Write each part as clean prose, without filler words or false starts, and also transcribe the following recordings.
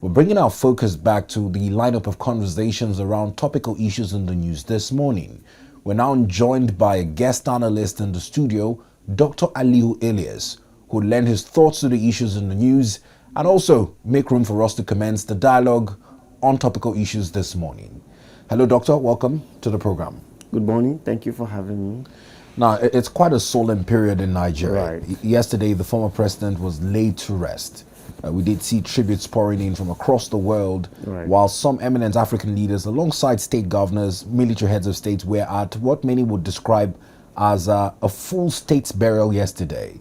We're bringing our focus back to the lineup of conversations around topical issues in the news this morning. We're now joined by a guest analyst in the studio, Dr. Aliyu Ilias, who lend his thoughts to the issues in the news and also make room for us to commence the dialogue on topical issues this morning. Hello, Doctor. Welcome to the program. Good morning. Thank you for having me. Now, it's quite a solemn period in Nigeria. Right. Yesterday, the former president was laid to rest. We did see tributes pouring in from across the world, while some eminent African leaders, alongside state governors, military heads of states, were at what many would describe as a full state's burial yesterday.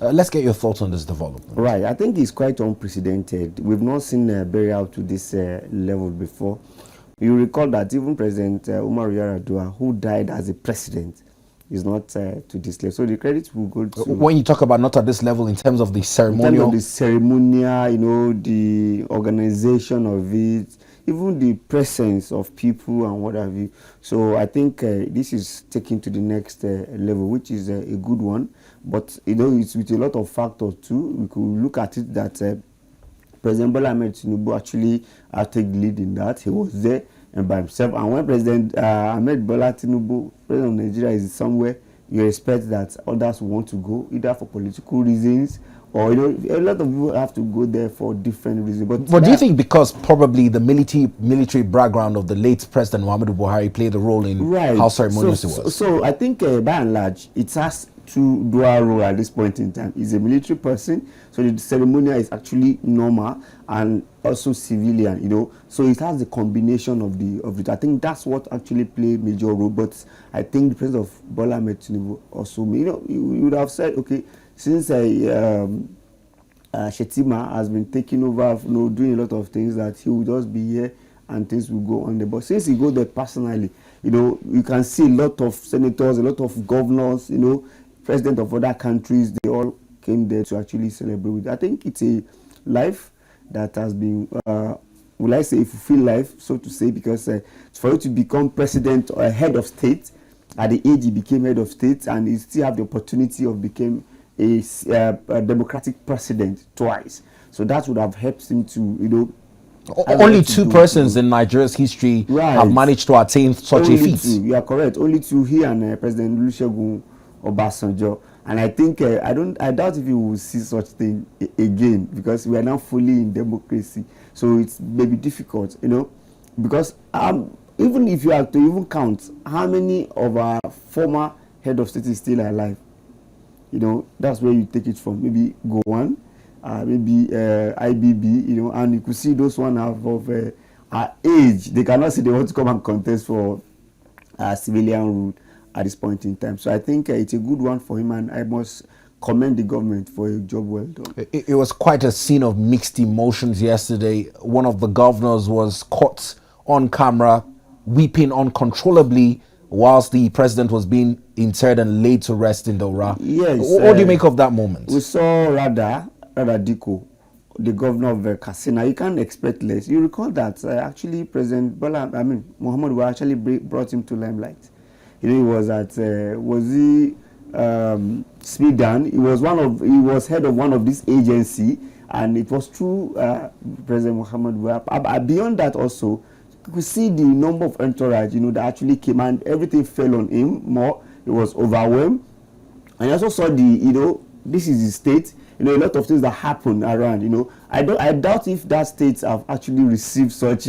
Let's get your thoughts on this development. Right. I think it's quite unprecedented. We've not seen a burial to this level before. You recall that even President Umar Yar'Adua, who died as a president, is not to this level. So the credit will go to... When you talk about not at this level in terms of the ceremonial... In terms of the ceremonial, the organization of it, even the presence of people and what have you. So I think this is taken to the next level, which is a good one. But, it's with a lot of factors too. We could look at it that President Bola Ahmed Tinubu actually take the lead in that. He was there and by himself. And when President Ahmed Bola Tinubu, President of Nigeria, is somewhere, you expect that others want to go, either for political reasons or, a lot of people have to go there for different reasons. But do you think because probably the military background of the late President Muhammadu Buhari played a role in how ceremonious it was? So I think by and large, it has to do a role at this point in time. He's a military person, so the ceremonial is actually normal and also civilian, So it has the combination of it. I think that's what actually played major role. But I think the president of Bola Ahmed Tinubu also, you would have said, okay, since Shetima has been taking over, doing a lot of things, that he will just be here and things will go on there. But since he goes there personally, you can see a lot of senators, a lot of governors, president of other countries, they all came there to actually celebrate with. I think it's a life that has been, will I say, a fulfilled life, so to say, because for you to become president or head of state, at the age he became head of state, and he still have the opportunity of becoming a democratic president twice. So that would have helped him to, only two persons in Nigeria's history have managed to attain such a feat. You are correct. Only two, he and President Olusegun Obasanjo. And I think I doubt if you will see such thing again, because we are now fully in democracy. So it's maybe difficult, because even if you have to even count how many of our former head of state is still alive, that's where you take it from. Maybe Gowon, maybe IBB, and you could see those one of our age. They cannot say they want to come and contest for civilian rule at this point in time. So I think it's a good one for him, and I must commend the government for a job well done. It was quite a scene of mixed emotions yesterday. One of the governors was caught on camera weeping uncontrollably whilst the president was being interred and laid to rest in Daura. Yes. What do you make of that moment? We saw Rada Diko, the governor of Katsina. You can't expect less. You recall that actually President Muhammad Buhari actually brought him to limelight. He was at Sweden. He was head of one of this agency, and it was through President Muhammad Buhari. Beyond that, also, you could see the number of entourage, that actually came, and everything fell on him more. He was overwhelmed, and you also saw this is the state. A lot of things that happen around. I doubt if that state have actually received such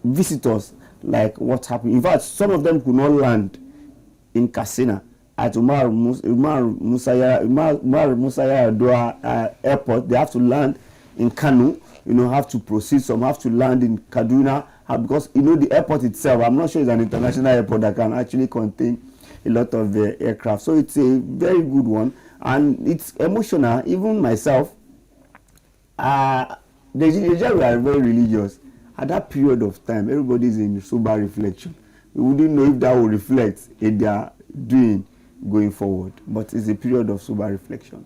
visitors like what happened. In fact, some of them could not land in Katsina at Umar Musa Yar'Adua airport. They have to land in Kano, have to proceed. Some have to land in Kaduna, because the airport itself, I'm not sure it's an international airport that can actually contain a lot of aircraft. So it's a very good one, and it's emotional. Even myself, the Nigerians are very religious. At that period of time, everybody is in sober reflection. We wouldn't know if that will reflect in their doing going forward. But it's a period of sober reflection.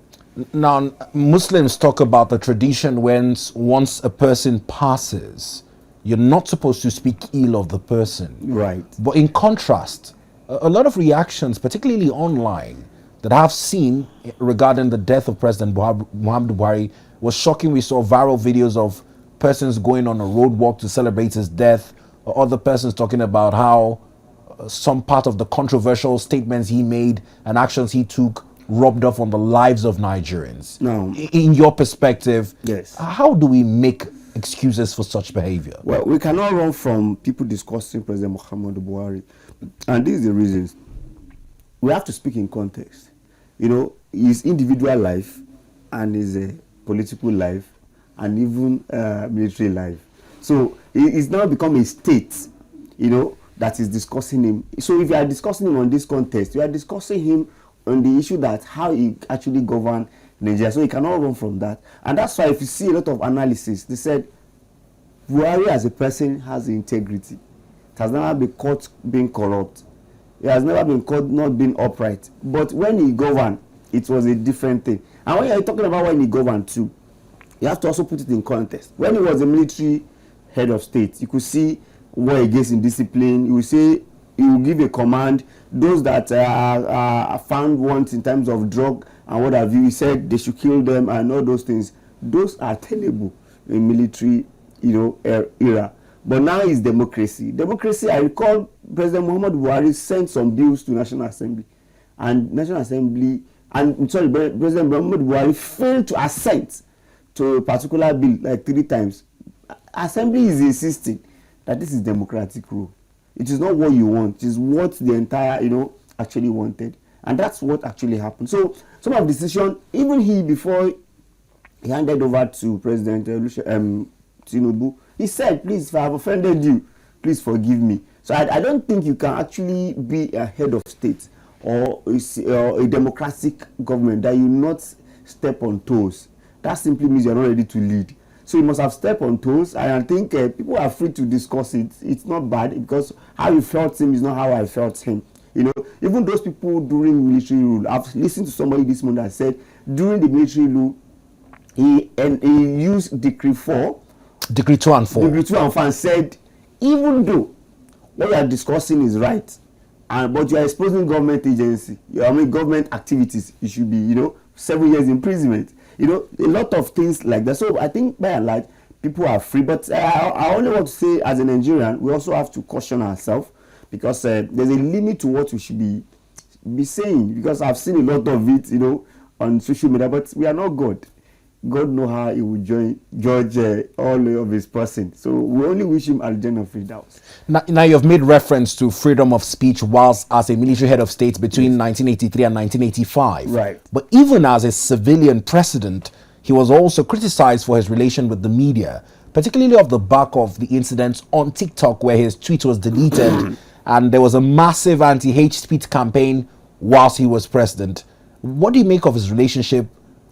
Now, Muslims talk about the tradition when once a person passes, you're not supposed to speak ill of the person. Right. But in contrast, a lot of reactions, particularly online, that I've seen regarding the death of President Muhammadu Buhari was shocking. We saw viral videos of persons going on a road walk to celebrate his death, or other persons talking about how some part of the controversial statements he made and actions he took rubbed off on the lives of Nigerians. No. In your perspective, yes, how do we make excuses for such behavior? Well, we cannot run from people discussing President Muhammadu Buhari. And this is the reasons. We have to speak in context. You know, his individual life and his political life and even military life. So it's now become a state, you know, that is discussing him. So if you are discussing him on this context, you are discussing him on the issue that how he actually governed Nigeria. So he cannot run from that. And that's why if you see a lot of analysis, they said Buhari as a person has integrity. It has never been caught being corrupt. He has never been caught not being upright. But when he governed, it was a different thing. And when you're talking about when he governed too, you have to also put it in context. When he was a military head of state, you could see war against indiscipline. You will say he will give a command. Those that are found wanted in terms of drug and what have you, he said they should kill them and all those things. Those are tenable in military, you know, era. But now it's democracy. Democracy, I recall President Muhammadu Buhari sent some bills to National Assembly. And National Assembly, President Muhammadu Buhari failed to assent to a particular bill like 3 times. Assembly is insisting that this is democratic rule. It is not what you want. It is what the entire, you know, actually wanted. And that's what actually happened. So some of the decisions, even he, before he handed over to President Tinubu, he said, please, if I have offended you, please forgive me. So I don't think you can actually be a head of state or a democratic government that you not step on toes. That simply means you're not ready to lead. So you must have stepped on toes, and I think people are free to discuss it. It's not bad, because how you felt him is not how I felt him. You know, even those people during military rule, I've listened to somebody this morning that said during the military rule, he used Decree 4. Decree 2 and 4. Decree 2 and 4 and said, even though what you are discussing is right, but you are exposing government agency, government activities, it should be, you know, 7 years imprisonment. You know, a lot of things like that. So I think by and large, people are free. But I only want to say, as a Nigerian, we also have to caution ourselves, because there's a limit to what we should be saying. Because I've seen a lot of it, you know, on social media. But we are not God. God knows how he will judge all of his person. So we only wish him Al-Jannah Firdaus. Now you've made reference to freedom of speech whilst as a military head of state between 1983 and 1985. Right. But even as a civilian president, he was also criticized for his relation with the media, particularly off the back of the incidents on TikTok where his tweet was deleted and there was a massive anti-hate speech campaign whilst he was president. What do you make of his relationship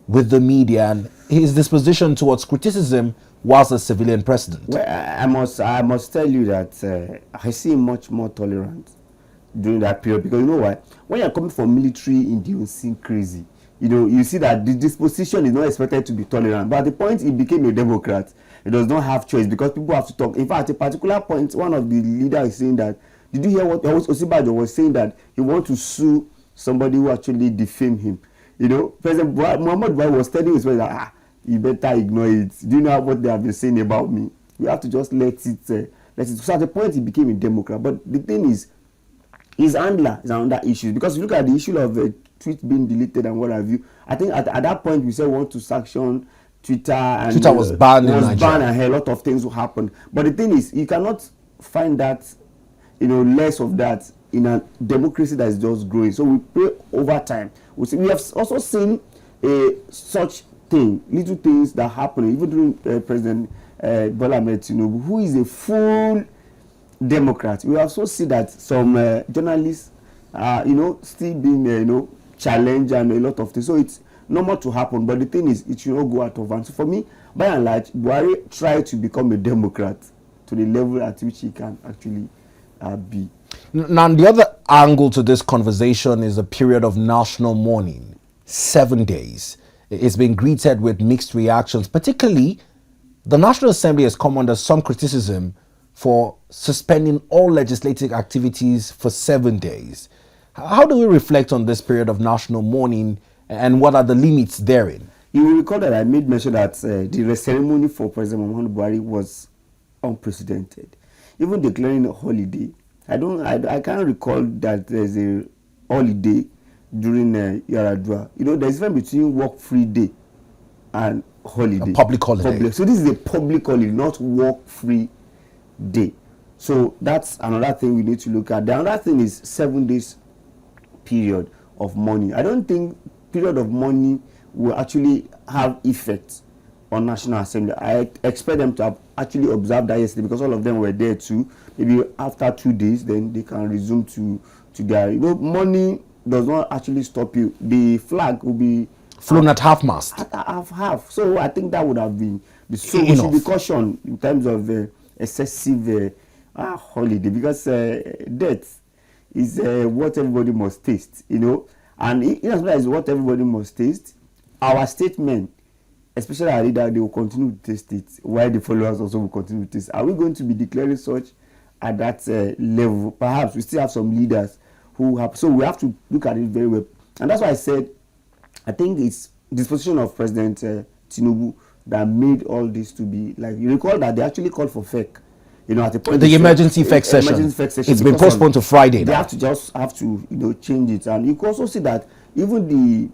with the media and his disposition towards criticism whilst a civilian president? Well, I must tell you that I see him much more tolerant during that period, because you know why? When you're coming from military idiosyncrasy, you know, you see that the disposition is not expected to be tolerant. But at the point he became a Democrat, he does not have choice, because people have to talk. In fact, at a particular point, one of the leaders is saying that, did you hear what Osibajo was saying, that he wants to sue somebody who actually defamed him? You know, President Muhammad Buhari was telling his friends that, you better ignore it. Do you know what they have been saying about me? We have to just let it. So at the point he became a Democrat. But the thing is, his handler is another issue. Because if you look at the issue of tweets being deleted and what have you, I think at that point we said we want to sanction Twitter. And Twitter was banned in Nigeria. And a lot of things will happen. But the thing is, you cannot find that, you know, less of that in a democracy that is just growing. So we pray over time. We have also seen such thing, little things that happen, even during President Bola Ahmed Tinubu, who is a full Democrat. We also see that some journalists are, you know, still being, you know, challenged and a lot of things. So it's normal to happen. But the thing is, it should not go out of hand. So for me, by and large, Buhari tried to become a Democrat to the level at which he can actually be. Now, the other angle to this conversation is a period of national mourning, 7 days. It's been greeted with mixed reactions. Particularly, the National Assembly has come under some criticism for suspending all legislative activities for 7 days. How do we reflect on this period of national mourning, and what are the limits therein? You will recall that I made mention that the ceremony for President Muhammadu Buhari was unprecedented. Even declaring a holiday, I can't recall that there's a holiday during Yaradua. You know, there's a difference between work-free day and holiday. A public holiday. So this is a public holiday, not work-free day. So that's another thing we need to look at. The other thing is 7 days period of mourning. I don't think period of mourning will actually have effect on National Assembly. I expect them to have actually observed that yesterday because all of them were there too. Maybe after 2 days, then they can resume to their, you know, mourning does not actually stop you. The flag will be flown at half-mast. At half. So I think that would have been so we should be cautioned in terms of excessive holiday, because death is what everybody must taste, you know, and in as well as what everybody must taste, our statement, especially our leader, they will continue to taste it, while the followers also will continue to taste. Are we going to be declaring such at that level? Perhaps we still have some leaders who have, so we have to look at it very well. And that's why I said I think it's disposition of President Tinubu that made all this to be, like, you recall that they actually called for FEC, you know, at the point the emergency FEC session. It's been postponed to Friday. They now. have to you know, change it. And you can also see that even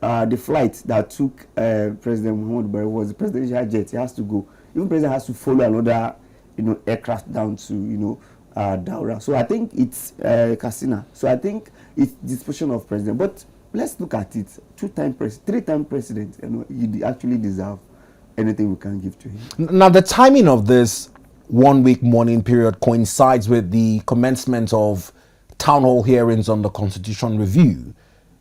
the flight that took President Muhammadu Buhari was the presidential jet. He has to go. Even president has to follow another, you know, aircraft down to, you know, Daura. So I think it's Casina. So I think it's disposition of president. But let's look at it. 3-time president. You know, he actually deserve anything we can give to him. Now, the timing of this 1 week mourning period coincides with the commencement of town hall hearings on the Constitution review.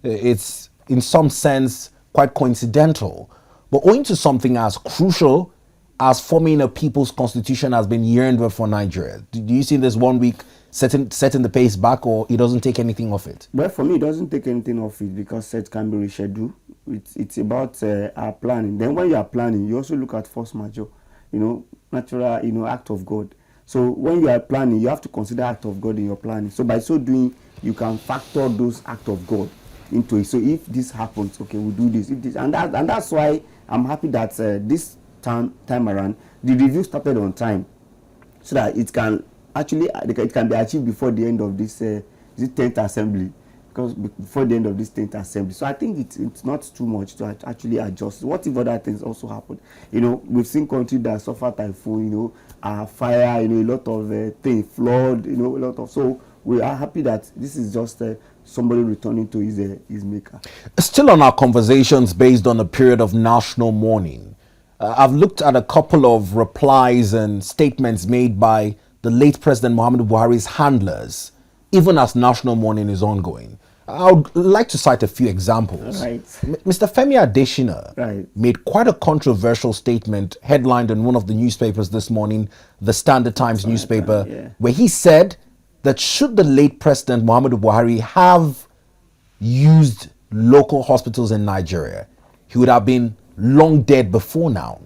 It's in some sense quite coincidental, but owing to something as crucial as forming a people's constitution has been yearned for Nigeria. Do you see this 1 week setting the pace back, or it doesn't take anything off it? Well, for me, it doesn't take anything off it because it can be rescheduled. It's about our planning. Then when you are planning, you also look at force majeure, you know, natural, you know, act of God. So when you are planning, you have to consider act of God in your planning. So by so doing, you can factor those act of God into it. So if this happens, okay, we'll do this. If this, and that's why I'm happy that this time around the review started on time, so that it can actually it can be achieved before the end of this 10th assembly, because before the end of this 10th assembly. So I think it's not too much to actually adjust. What if other things also happen? You know, we've seen countries that suffer typhoon, you know, fire, you know, a lot of things, flood, you know, a lot of. So we are happy that this is just somebody returning to his maker. Still on our conversations based on a period of national mourning, I've looked at a couple of replies and statements made by the late President Muhammadu Buhari's handlers, even as national mourning is ongoing. I would like to cite a few examples. Right. Mr. Femi Adesina made quite a controversial statement headlined in one of the newspapers this morning, the Standard Times newspaper, where he said that should the late President Muhammadu Buhari have used local hospitals in Nigeria, he would have been long dead before now.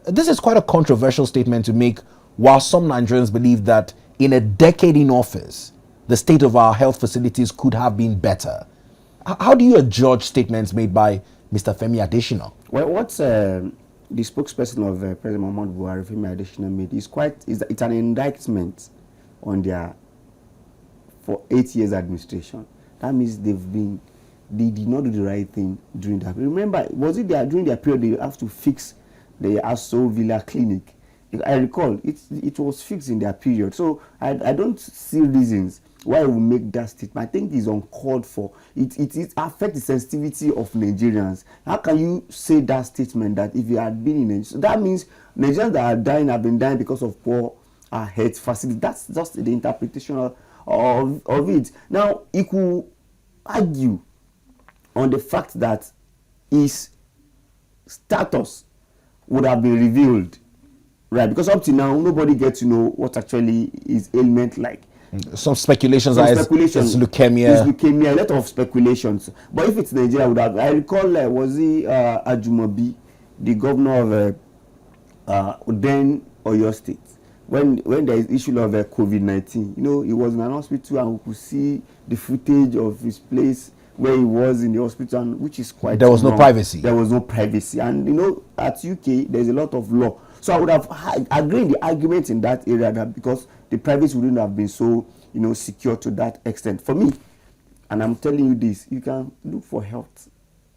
This is quite a controversial statement to make, while some Nigerians believe that in a decade in office, the state of our health facilities could have been better. How do you judge statements made by Mr. Femi Adesina? Well, what's the spokesperson of President Muhammadu Buhari, Femi Adesina, made is it's an indictment on their for 8 years administration. That means they did not do the right thing during that. Remember, was it during their period they have to fix the Aso Villa clinic? I recall it was fixed in their period. So I don't see reasons why we make that statement. I think it's uncalled for. It affects the sensitivity of Nigerians. How can you say that statement that if you had been in Nigeria? So that means Nigerians that are dying have been dying because of poor health facility. That's just the interpretation of it. Now, he could argue on the fact that his status would have been revealed, right? Because up to now, nobody gets to know what actually is ailment like. Some speculations are it's leukemia. It's leukemia, a lot of speculations. But if it's Nigeria, would have. I recall, was he Ajumobi, the governor of then Oyo State, when there is issue of COVID-19. You know, he was in an hospital and we could see the footage of his place where he was in the hospital, and which is quite There was no wrong. privacy. There was no privacy. And, you know, at UK, there's a lot of law. So I would have agreed the argument in that area that because the privacy wouldn't have been so, you know, secure to that extent. For me, and I'm telling you this, you can look for health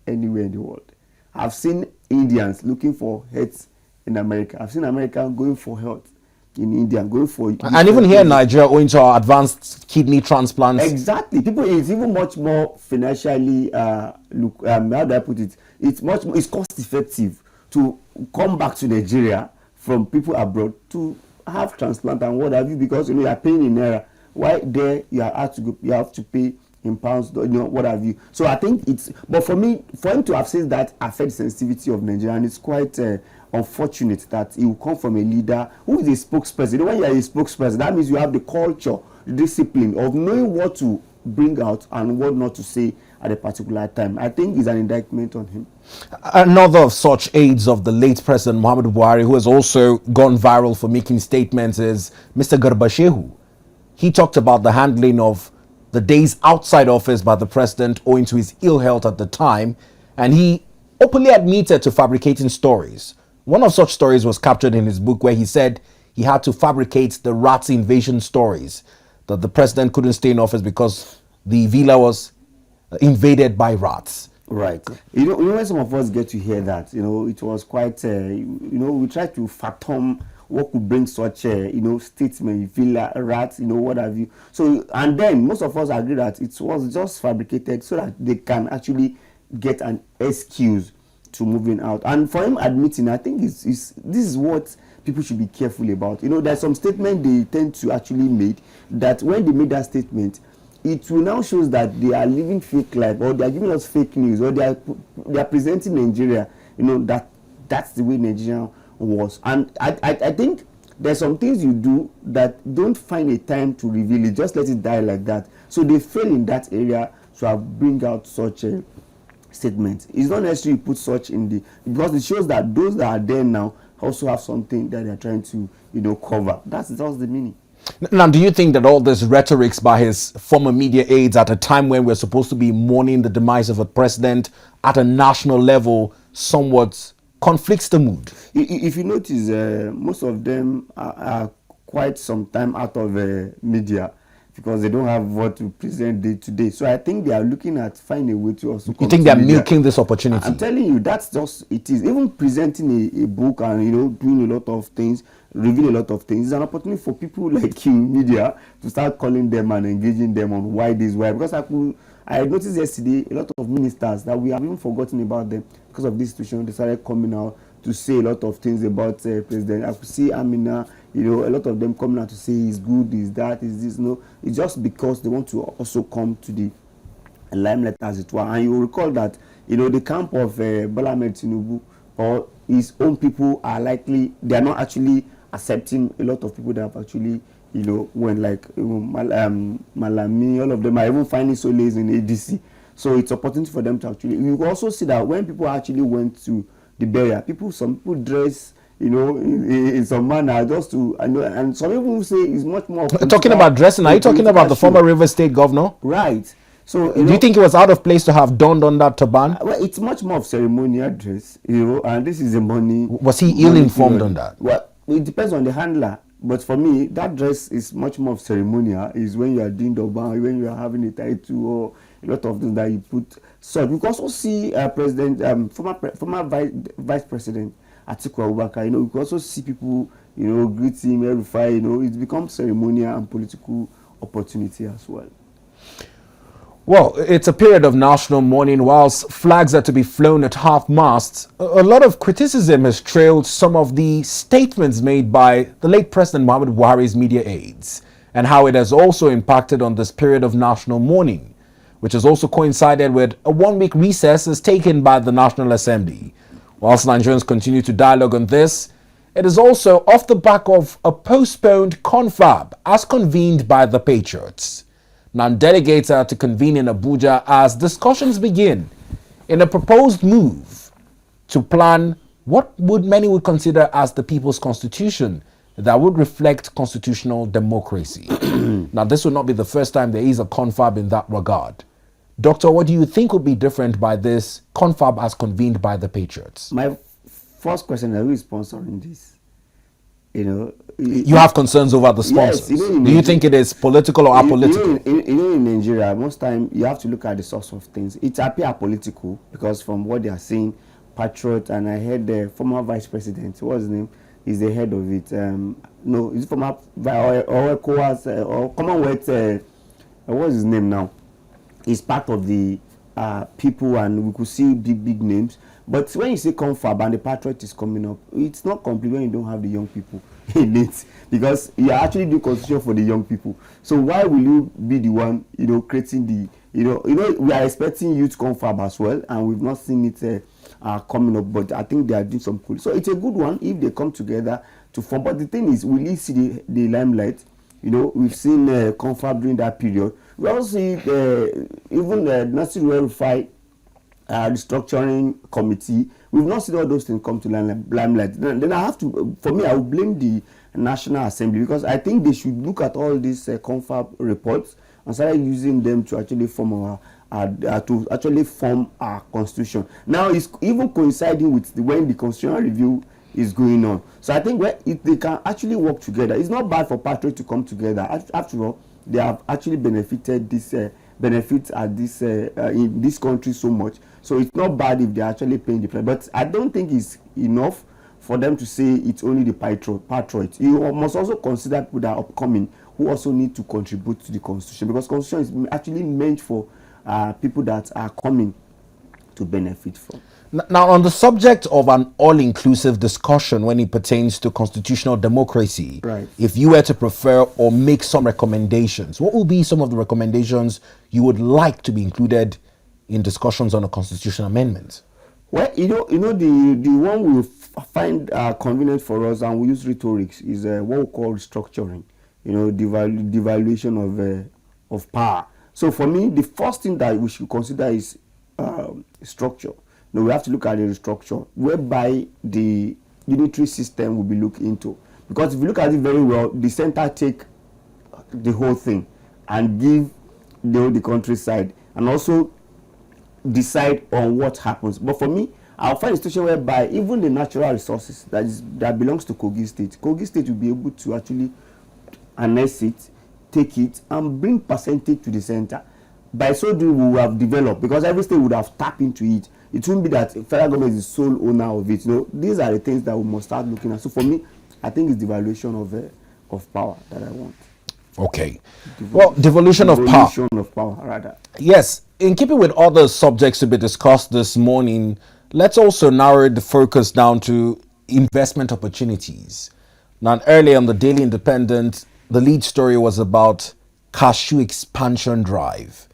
anywhere in the world. I've seen Indians looking for health in America. I've seen Americans going for health in India, going for... And even here in Nigeria, owing to our advanced kidney transplants. Exactly. People, it's even much more financially, how do I put it? It's much more, it's cost effective to come back to Nigeria from people abroad to have transplant and what have you, because, you know, you are paying in naira. Why there you have to go, you have to pay in pounds, you know, what have you. So I think it's, but for me, for him to have said that affects sensitivity of Nigeria, and it's quite unfortunate that he will come from a leader who is a spokesperson. You know, when you are a spokesperson, that means you have the culture, the discipline of knowing what to bring out and what not to say at a particular time. I think it's an indictment on him. Another of such aides of the late President Muhammadu Buhari, who has also gone viral for making statements, is Mr. Shehu. He talked about the handling of the days outside office by the president owing to his ill health at the time, and he openly admitted to fabricating stories. One of such stories was captured in his book, where he said he had to fabricate the rats invasion stories, that the president couldn't stay in office because the villa was invaded by rats. Right. You know, when some of us get to hear that, you know, it was quite, you know, we try to fathom what could bring such a, you know, statement, villa, rats, you know, what have you. So, and then most of us agree that it was just fabricated so that they can actually get an excuse to moving out. And for him admitting, I think this is what people should be careful about. You know, there's some statement they tend to actually make that when they made that statement, it will now shows that they are living fake life, or they are giving us fake news, or they are presenting Nigeria, you know, that's the way Nigeria was. And I think there's some things you do that don't find a time to reveal it, just let it die like that. So they fail in that area to bring out such a statement. It's not necessary to put such in the, because it shows that those that are there now also have something that they're trying to, you know, cover. That's the meaning. Now, do you think that all this rhetorics by his former media aides at a time when we're supposed to be mourning the demise of a president at a national level somewhat conflicts the mood? If you notice, most of them are quite some time out of media because they don't have what to present day to day. So I think they are looking at finding a way to also... You think they're milking this opportunity? I'm telling you, that's just, it is. Even presenting a book and, you know, doing a lot of things, reveal a lot of things, is an opportunity for people like you, media, to start calling them and engaging them on why this, why. Because I noticed yesterday a lot of ministers that we have even forgotten about them because of this situation. They started coming out to say a lot of things about President. I could see Amina, you know, a lot of them coming out to say he's good, he's that, he's this. No, it's just because they want to also come to the limelight, as it were. And you will recall that, you know, the camp of Bola Ahmed Tinubu or his own people are likely, they are not actually accepting a lot of people that have actually, you know, when like Malami, all of them are even finding solace in ADC. So it's opportunity for them to actually, you also see that when people actually went to the burial, some people dress, you know, in some manner just to, and some people say it's much more... Talking about dressing, are you talking about the former River State governor? Right. So, do you think it was out of place to have donned on that turban? Well, it's much more of ceremonial dress, you know, and this is the money... Was he ill-informed on that? Well, it depends on the handler. But for me, that dress is much more of ceremonial. Is when you are doing the ban, when you are having a title or a lot of things that you put. So you can also see former vice president Atiku Abubakar. You know, you can also see people, you know, greet him, verify. You know, it becomes ceremonial and political opportunity as well. Well, it's a period of national mourning. Whilst flags are to be flown at half-mast, a lot of criticism has trailed some of the statements made by the late President Muhammadu Buhari's media aides, and how it has also impacted on this period of national mourning, which has also coincided with a one-week recess as taken by the National Assembly. Whilst Nigerians continue to dialogue on this, it is also off the back of a postponed CONFAB as convened by the Patriots. Now, delegates are to convene in Abuja as discussions begin in a proposed move to plan what many would consider as the people's constitution that would reflect constitutional democracy. Now, this will not be the first time there is a CONFAB in that regard. Doctor, what do you think will be different by this CONFAB as convened by the Patriots? My first question is, who is sponsoring this? You have concerns over the sponsors. Yes, do you think it is political or apolitical? In Nigeria, most time you have to look at the source of things. It appears political because from what they are saying, Patriot, and I heard the former vice president, what's his name, is the head of it. No, he's former or Commonwealth. What's his name now? He's part of the people, and we could see big names. But when you say CONFAB and the Patriot is coming up, it's not complete when you don't have the young people in it, because you are actually doing constitution for the young people. So why will you be the one, creating the, we are expecting youth CONFAB as well, and we've not seen it coming up. But I think they are doing some cool. So it's a good one if they come together to form. But the thing is, will you see the limelight? We've seen CONFAB during that period. We also see even the National Verify restructuring committee. We've not seen all those things come to limelight. Then I have to, for me, I will blame the National Assembly, because I think they should look at all these CONFAB reports and start using them to actually form our constitution. Now it's even coinciding with when the constitutional review is going on. So I think if they can actually work together, it's not bad for Patriot to come together. After all, they have actually benefited this benefits at this in this country so much. So it's not bad if they're actually paying the price. But I don't think it's enough for them to say it's only the Patriot. You must also consider people that are upcoming who also need to contribute to the constitution, because constitution is actually meant for people that are coming to benefit from. Now, on the subject of an all-inclusive discussion when it pertains to constitutional democracy, right, if you were to prefer or make some recommendations, what would be some of the recommendations you would like to be included in discussions on a constitutional amendment? Well, the one we find convenient for us, and we use rhetorics, is what we call restructuring. Devaluation of power. So for me, the first thing that we should consider is structure. We have to look at the structure whereby the unitary system will be looked into. Because if you look at it very well, the center take the whole thing and give the countryside, and also decide on what happens. But for me, I'll find a situation whereby even the natural resources that belongs to Kogi State will be able to actually annex it, take it, and bring percentage to the center. By so doing, we will have developed, because every state would have tapped into it. It won't be that federal government is the sole owner of it. These are the things that we must start looking at. So for me, I think it's devaluation of power that I want. Okay. Devolution of power. Devolution of power, rather. Yes. In keeping with other subjects to be discussed this morning, let's also narrow the focus down to investment opportunities. Now, earlier on the Daily Independent, the lead story was about Cashew expansion drive.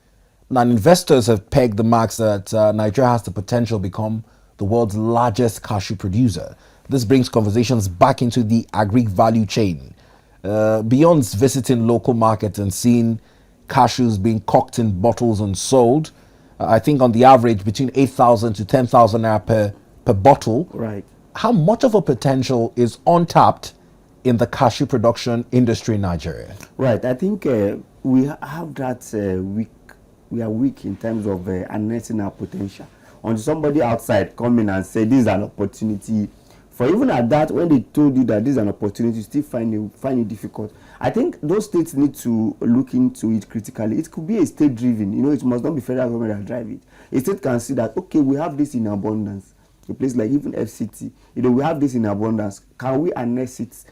Now, investors have pegged the marks that Nigeria has the potential to become the world's largest cashew producer. This brings conversations back into the agri value chain. Beyond visiting local markets and seeing cashews being cocked in bottles and sold, I think on the average between 8,000 to 10,000 naira per bottle. Right. How much of a potential is untapped in the cashew production industry in Nigeria? Right. I think we have that we are weak in terms of harnessing our potential. Until somebody outside come in and say this is an opportunity, for even at that, when they told you that this is an opportunity, you still find it difficult. I think those states need to look into it critically. It could be a state driven. It must not be federal government that drive it. A state can see that, okay, we have this in abundance. A place like even FCT, we have this in abundance. Can we harness it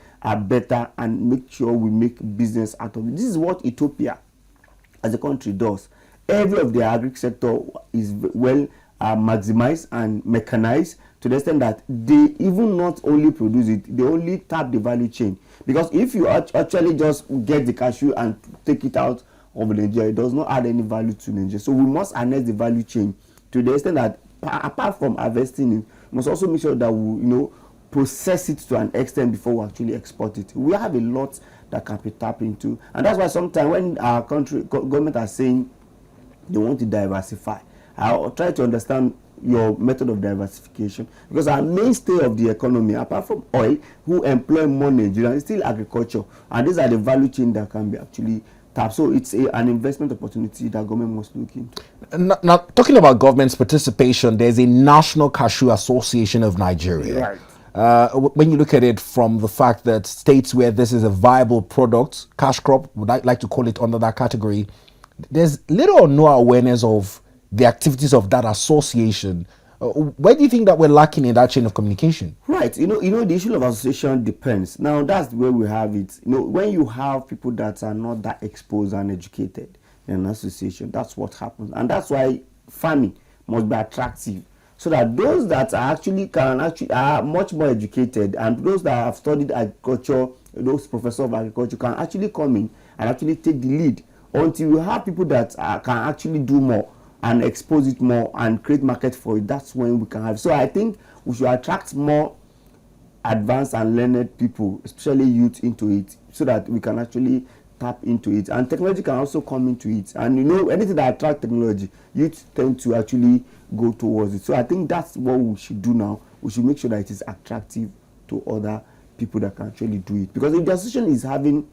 better and make sure we make business out of it? This is what Ethiopia as a country does. Every of the agri sector is well maximized and mechanized to the extent that they even not only produce it, they only tap the value chain. Because if you actually just get the cashew and take it out of Nigeria, it does not add any value to Nigeria. So we must harness the value chain to the extent that apart from harvesting it, we must also make sure that we process it to an extent before we actually export it. We have a lot that can be tapped into, and that's why sometimes when our government are saying they want to diversify, I'll try to understand your method of diversification, because our mainstay of the economy, apart from oil, who employ more Nigerians, is still agriculture, and these are the value chain that can be actually tap. So it's an investment opportunity that government must look into. Now, talking about government's participation, there's a National Cashew Association of Nigeria. Right. When you look at it from the fact that states where this is a viable product, cash crop, would I like to call it under that category, there's little or no awareness of the activities of that association. Where do you think that we're lacking in that chain of communication? Right. The issue of association depends. Now, that's where we have it. When you have people that are not that exposed and educated in an association, that's what happens. And that's why farming must be attractive, so that those that are much more educated, and those that have studied agriculture, those professors of agriculture, can actually come in and actually take the lead, until you have people that can actually do more and expose it more and create market for it. That's when we can have. So I think we should attract more advanced and learned people, especially youth, into it, so that we can actually tap into it, and technology can also come into it. And anything that attracts technology, youth tend to actually go towards it. So I think that's what we should do now. We should make sure that it is attractive to other people that can actually do it, because if the association is having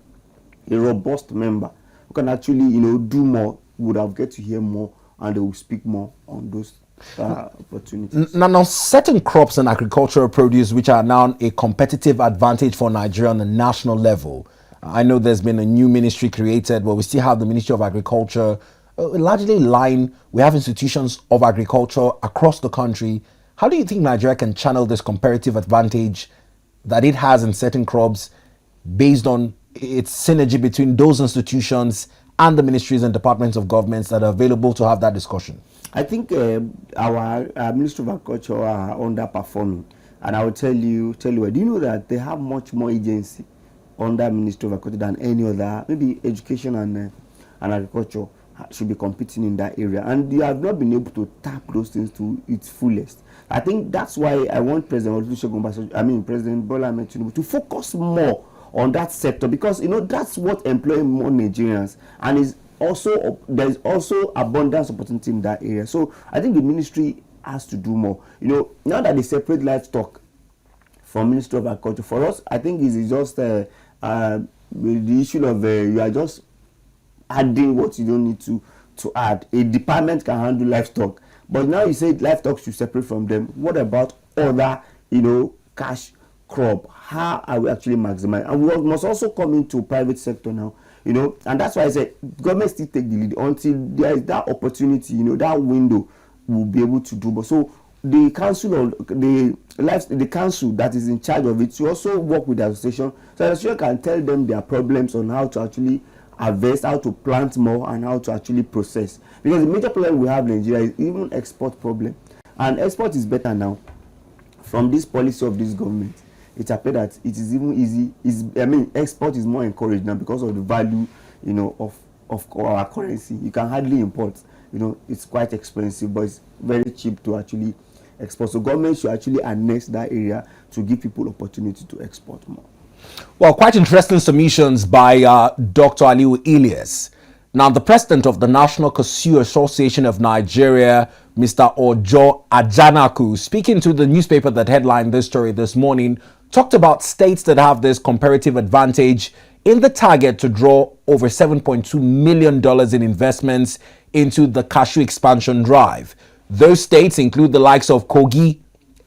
a robust member who can actually do more, we would have get to hear more, and they will speak more on those opportunities. Now, certain crops and agricultural produce which are now a competitive advantage for Nigeria on a national level. I know there's been a new ministry created, but we still have the Ministry of Agriculture, largely in line. We have institutions of agriculture across the country. How do you think Nigeria can channel this comparative advantage that it has in certain crops based on its synergy between those institutions and the ministries and departments of governments that are available to have that discussion? I think our Ministry of Agriculture are underperforming, and I will tell you, do you know that they have much more agency under Ministry of Agriculture than any other? Maybe education and agriculture should be competing in that area, and you have not been able to tap those things to its fullest. I think that's why I want President Bola Ahmed Tinubu to focus more on that sector, because that's what employs more Nigerians, and there's also abundance opportunity in that area. So I think the ministry has to do more. Now that they separate livestock from Ministry of Agriculture, for us, I think it is just the issue of you are just adding what you don't need to add. A department can handle livestock, but now you say livestock should separate from them. What about other cash crop? How are we actually maximizing? And we must also come into private sector now, and that's why I said government still take the lead until there is that opportunity, that window will be able to do. But so the council or the council that is in charge of it, to also work with the association, so the association can tell them their problems on how to actually harvest, how to plant more, and how to actually process. Because the major problem we have in Nigeria is even export problem, and export is better now from this policy of this government. It appears that it is even easy. Export is more encouraged now because of the value, of our currency. You can hardly import. It's quite expensive, but it's very cheap to actually export. So government should actually annex that area to give people opportunity to export more. Well, quite interesting submissions by Dr. Aliyu Ilias. Now, the president of the National Cashew Association of Nigeria, Mr. Ojo Ajanaku, speaking to the newspaper that headlined this story this morning, talked about states that have this comparative advantage in the target to draw over $7.2 million in investments into the cashew expansion drive. Those states include the likes of Kogi,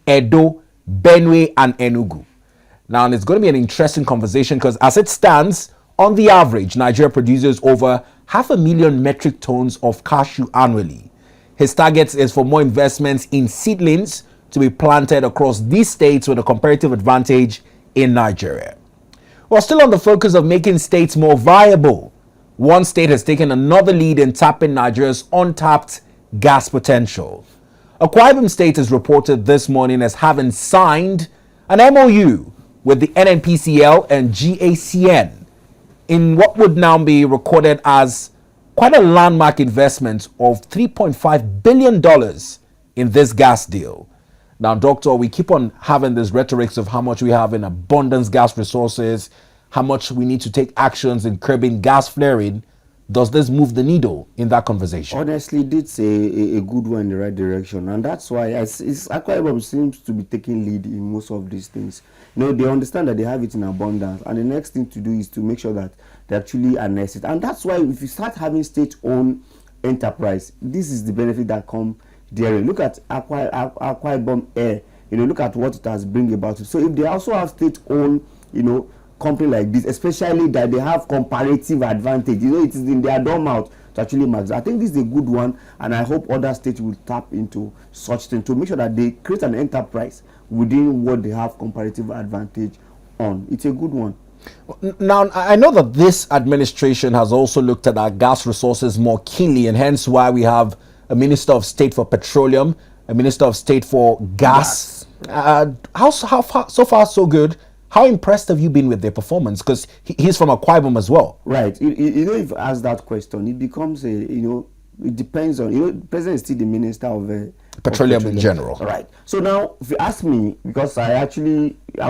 Edo, Benue, and Enugu. Now, and it's going to be an interesting conversation because as it stands, on the average, Nigeria produces over 500,000 metric tons of cashew annually. His target is for more investments in seedlings to be planted across these states with a comparative advantage in Nigeria. We're still on the focus of making states more viable. One state has taken another lead in tapping Nigeria's untapped gas potential. Akwa Ibom State is reported this morning as having signed an MOU with the NNPCL and GACN in what would now be recorded as quite a landmark investment of $3.5 billion in this gas deal. Now, Doctor, we keep on having this rhetoric of how much we have in abundance gas resources, how much we need to take actions in curbing gas flaring. Does this move the needle in that conversation? Honestly, it's a good one in the right direction, and that's why Akwa Ibom seems to be taking lead in most of these things. They understand that they have it in abundance, and the next thing to do is to make sure that they actually harness it. And that's why if you start having state-owned enterprise, this is the benefit that come there. Look at Akwa Ibom Air. Look at what it has bring about it. So if they also have state-owned, company like this, especially that they have comparative advantage, it is in their doormouth to actually max. I think this is a good one, and I hope other states will tap into such things to make sure that they create an enterprise within what they have comparative advantage on. It's a good one. Now, I know that this administration has also looked at our gas resources more keenly, and hence why we have a Minister of State for Petroleum, a Minister of State for Gas. How far, so far, so good? How impressed have you been with their performance? Because he's from Akwa Ibom as well. Right. If you ask that question, it becomes it depends on, the president is still the Minister of Petroleum in general. Right. So now, if you ask me, because I'll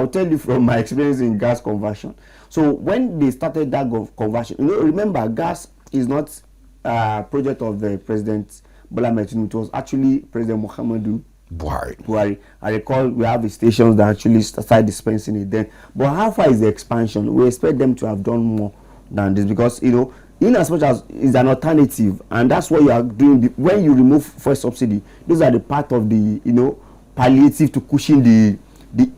tell you from my experience in gas conversion. So when they started that conversion, remember, gas is not a project of the President Bola Ahmed Tinubu. It was actually President Muhammadu Buhari. I recall we have the stations that actually started dispensing it then. But how far is the expansion? We expect them to have done more than this, because in as much as it's an alternative, and that's what you are doing. When you remove fuel subsidy, those are the part of the palliative to cushion the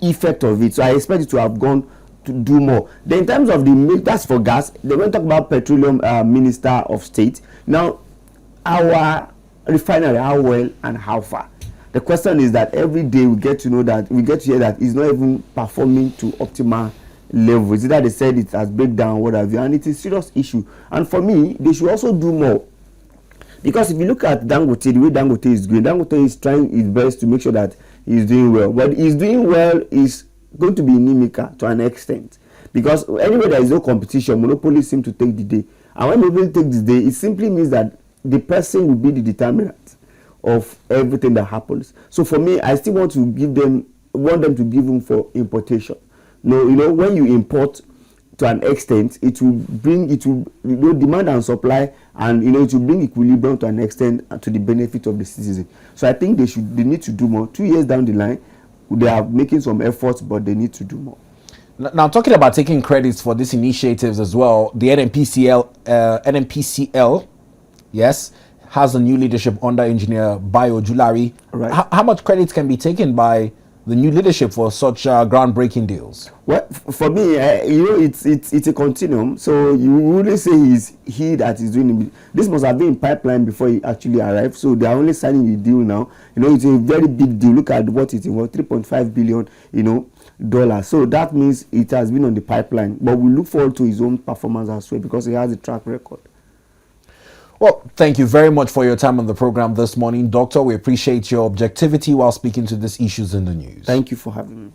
effect of it. So I expect it to have gone to do more. Then in terms of that's for gas. They won't talk about petroleum minister of state. Now, our refinery, how well and how far? The question is that every day we get to hear that it's not even performing to optimal levels. Either they said it has breakdown, what have you, and it's a serious issue. And for me, they should also do more. Because if you look at Dangote, the way Dangote is going, Dangote is trying his best to make sure that he's doing well. But he's doing well is going to be inimical to an extent. Because anyway there is no competition, monopolies seem to take the day. And when monopolies take the day, it simply means that the person will be the determinant of everything that happens. So for me, I still want them to give them for importation. When you import to an extent, it will demand and supply, and it will bring equilibrium to an extent to the benefit of the citizen. So I think they need to do more. 2 years down the line, they are making some efforts, but they need to do more. Now, talking about taking credits for these initiatives as well, the NNPCL, yes, has a new leadership under Engineer Bayo Julari. Right. How much credit can be taken by the new leadership for such groundbreaking deals? Well, for me, it's a continuum. So you wouldn't say he that is doing it. This must have been in pipeline before he actually arrived. So they are only signing the deal now. It's a very big deal. Look at what it is, $3.5 billion, dollars. So that means it has been on the pipeline. But we look forward to his own performance as well, because he has a track record. Well, thank you very much for your time on the program this morning, Doctor. We appreciate your objectivity while speaking to these issues in the news. Thank you for having me.